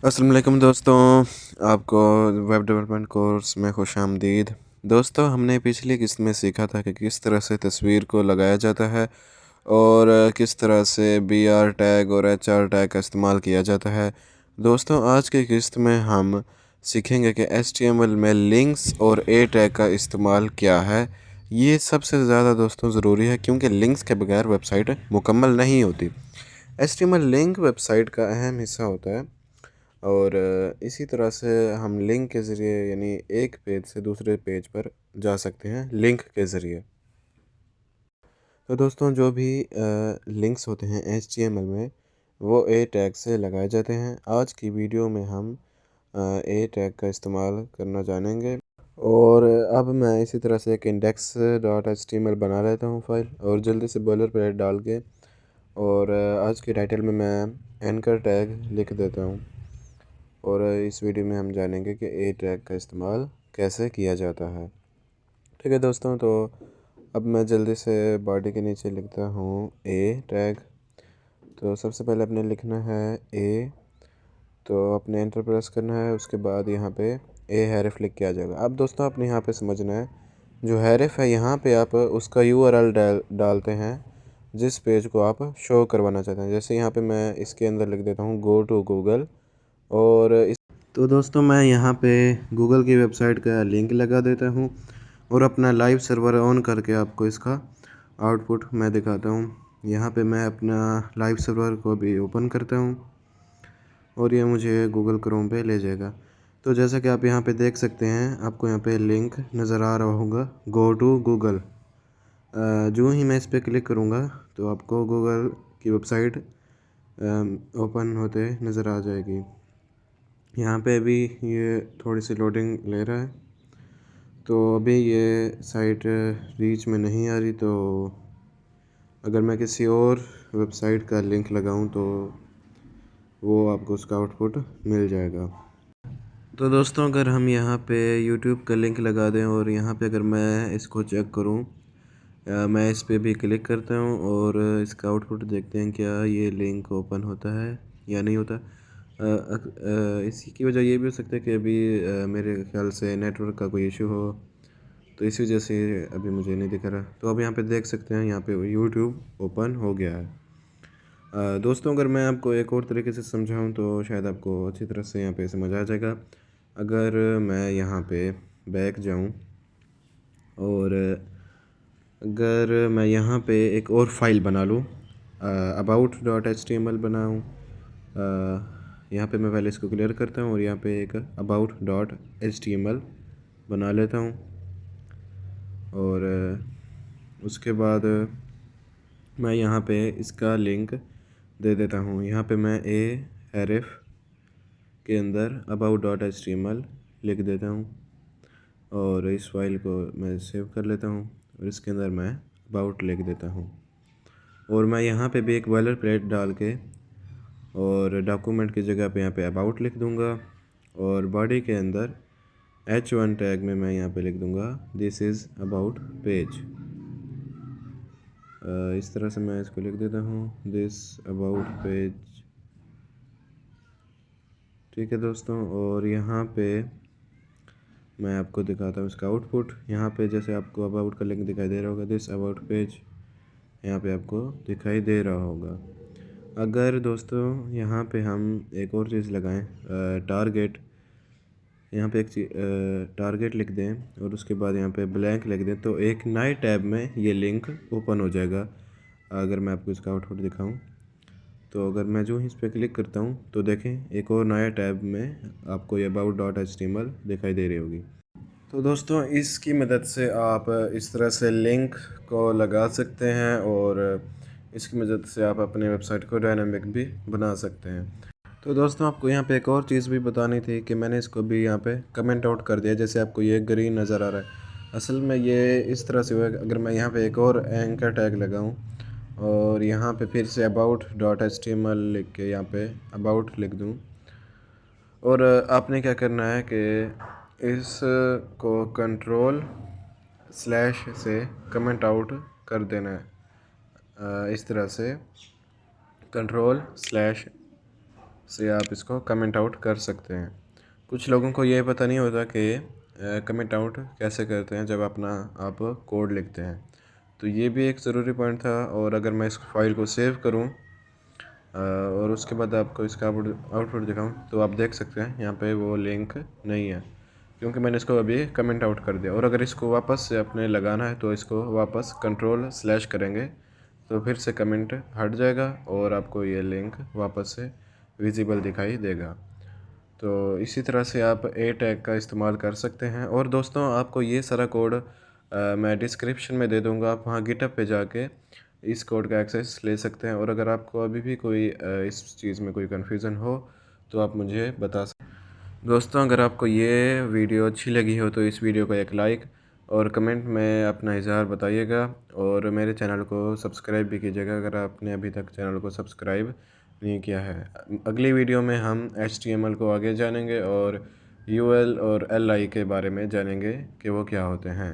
अस्सलाम वालेकुम दोस्तों, आपको वेब डेवलपमेंट कोर्स में खुशामदीद। दोस्तों, हमने पिछली किस्त में सीखा था कि किस तरह से तस्वीर को लगाया जाता है और किस तरह से बी आर टैग और एच आर टैग का इस्तेमाल किया जाता है। दोस्तों, आज की किस्त में हम सीखेंगे कि एच टी एम एल में लिंक्स और ए टैग का इस्तेमाल क्या है। ये सबसे ज़्यादा दोस्तों ज़रूरी है क्योंकि लिंक्स के बगैर वेबसाइट मुकम्मल नहीं होती। H T M L link website का अहम हिस्सा होता है और इसी तरह से हम लिंक के ज़रिए यानी एक पेज से दूसरे पेज पर जा सकते हैं लिंक के ज़रिए। तो दोस्तों, जो भी लिंक्स होते हैं HTML में वो ए टैग से लगाए जाते हैं। आज की वीडियो में हम ए टैग का इस्तेमाल करना जानेंगे। और अब मैं इसी तरह से एक index dot H T M L बना लेता हूँ फाइल और जल्दी से बॉलर प्लेट डाल के और आज के टाइटल में मैं एंकर टैग लिख देता हूँ। और इस वीडियो में हम जानेंगे कि ए टैग का इस्तेमाल कैसे किया जाता है। ठीक है दोस्तों, तो अब मैं जल्दी से बॉडी के नीचे लिखता हूँ ए टैग। तो सबसे पहले अपने लिखना है ए, तो अपने एंटर प्रेस करना है। उसके बाद यहाँ पे ए हैरिफ लिख के आ जाएगा। अब दोस्तों, आपने यहाँ पे समझना है जो हैरिफ है यहाँ पे आप उसका URL डालते हैं जिस पेज को आप शो करवाना चाहते हैं। जैसे यहाँ पे मैं इसके अंदर लिख देता हूँ गो टू गूगल और तो दोस्तों, मैं यहाँ पे गूगल की वेबसाइट का लिंक लगा देता हूँ और अपना लाइव सर्वर ऑन करके आपको इसका आउटपुट मैं दिखाता हूँ। यहाँ पे मैं अपना लाइव सर्वर को भी ओपन करता हूँ और ये मुझे गूगल क्रोम पे ले जाएगा। तो जैसा कि आप यहाँ पे देख सकते हैं, आपको यहाँ पे लिंक नज़र आ रहा होगा गो टू गूगल। जो ही मैं इस पर क्लिक करूँगा तो आपको गूगल की वेबसाइट ओपन होते नज़र आ जाएगी। यहाँ पे अभी ये थोड़ी सी लोडिंग ले रहा है, तो अभी ये साइट रीच में नहीं आ रही। तो अगर मैं किसी और वेबसाइट का लिंक लगाऊं तो वो आपको उसका आउटपुट मिल जाएगा। तो दोस्तों, अगर हम यहाँ पे YouTube का लिंक लगा दें और यहाँ पे अगर मैं इसको चेक करूँ, मैं इस पे भी क्लिक करता हूँ और इसका आउटपुट देखते हैं क्या ये लिंक ओपन होता है या नहीं होता। इसी की वजह ये भी हो सकता है कि अभी मेरे ख्याल से नेटवर्क का कोई इशू हो, तो इसी वजह से अभी मुझे नहीं दिख रहा। तो अब यहाँ पे देख सकते हैं, यहाँ पे YouTube ओपन हो गया है। दोस्तों, अगर मैं आपको एक और तरीके से समझाऊं तो शायद आपको अच्छी तरह से यहाँ पे समझ आ जाएगा। अगर मैं यहाँ पे बैक जाऊं और अगर मैं यहाँ पे एक और फाइल बना लूँ, about dot H T M L बनाऊँ, यहाँ पे मैं पहले इसको क्लियर करता हूँ और यहाँ पे एक about dot H T M L बना लेता हूँ और उसके बाद मैं यहाँ पे इसका लिंक दे देता हूँ। यहाँ पे मैं ए हैरिफ के अंदर about dot H T M L लिख देता हूँ और इस फाइल को मैं सेव कर लेता हूँ और इसके अंदर मैं अबाउट लिख देता हूँ। और मैं यहाँ पे भी एक बॉलर प्लेट डाल के और डॉक्यूमेंट की जगह पे यहाँ पे अबाउट लिख दूँगा और बॉडी के अंदर H1 टैग में मैं यहाँ पे लिख दूँगा दिस इज़ अबाउट पेज। इस तरह से मैं इसको लिख देता हूँ दिस अबाउट पेज। ठीक है दोस्तों, और यहाँ पे मैं आपको दिखाता हूँ इसका आउटपुट। यहाँ पे जैसे आपको अबाउट का लिंक दिखाई दे रहा होगा दिस अबाउट पेज, यहाँ पे आपको दिखाई दे रहा होगा। अगर दोस्तों यहाँ पे हम एक और चीज़ लगाएं, टारगेट, यहाँ पे एक टारगेट लिख दें और उसके बाद यहाँ पे ब्लैंक लिख दें तो एक नए टैब में ये लिंक ओपन हो जाएगा। अगर मैं आपको इसका आउटपुट दिखाऊं तो अगर मैं जो ही इस पर क्लिक करता हूं तो देखें एक और नया टैब में आपको ये about dot H T M L दिखाई दे रही होगी। तो दोस्तों, इसकी मदद से आप इस तरह से लिंक को लगा सकते हैं और इसकी मदद से आप अपने वेबसाइट को डायनामिक भी बना सकते हैं। तो दोस्तों, आपको यहाँ पे एक और चीज़ भी बतानी थी कि मैंने इसको भी यहाँ पे कमेंट आउट कर दिया। जैसे आपको ये ग्रीन नज़र आ रहा है, असल में ये इस तरह से हुआ। अगर मैं यहाँ पे एक और एंकर टैग लगाऊँ और यहाँ पे फिर से about dot H T M L लिख के यहाँ पे अबाउट लिख दूँ और आपने क्या करना है कि इस को कंट्रोल स्लैश से कमेंट आउट कर देना है। इस तरह से कंट्रोल स्लैश से आप इसको कमेंट आउट कर सकते हैं। कुछ लोगों को ये पता नहीं होता कि कमेंट आउट कैसे करते हैं जब अपना आप कोड लिखते हैं, तो ये भी एक ज़रूरी पॉइंट था। और अगर मैं इस फाइल को सेव करूं और उसके बाद आपको इसका आउटपुट दिखाऊं, तो आप देख सकते हैं यहाँ पे वो लिंक नहीं है, क्योंकि मैंने इसको अभी कमेंट आउट कर दिया। और अगर इसको वापस से अपने लगाना है तो इसको वापस कंट्रोल/ करेंगे तो फिर से कमेंट हट जाएगा और आपको ये लिंक वापस से विजिबल दिखाई देगा। तो इसी तरह से आप ए टैग का इस्तेमाल कर सकते हैं। और दोस्तों, आपको ये सारा कोड मैं डिस्क्रिप्शन में दे दूँगा, आप वहाँ गिटहब पे जाके इस कोड का एक्सेस ले सकते हैं। और अगर आपको अभी भी कोई इस चीज़ में कोई कन्फ्यूज़न हो तो आप मुझे बता सकते हैं। दोस्तों, अगर आपको ये वीडियो अच्छी लगी हो तो इस वीडियो को एक लाइक और कमेंट में अपना इज़हार बताइएगा, और मेरे चैनल को सब्सक्राइब भी कीजिएगा अगर आपने अभी तक चैनल को सब्सक्राइब नहीं किया है। अगली वीडियो में हम HTML को आगे जानेंगे और UL और LI के बारे में जानेंगे कि वो क्या होते हैं।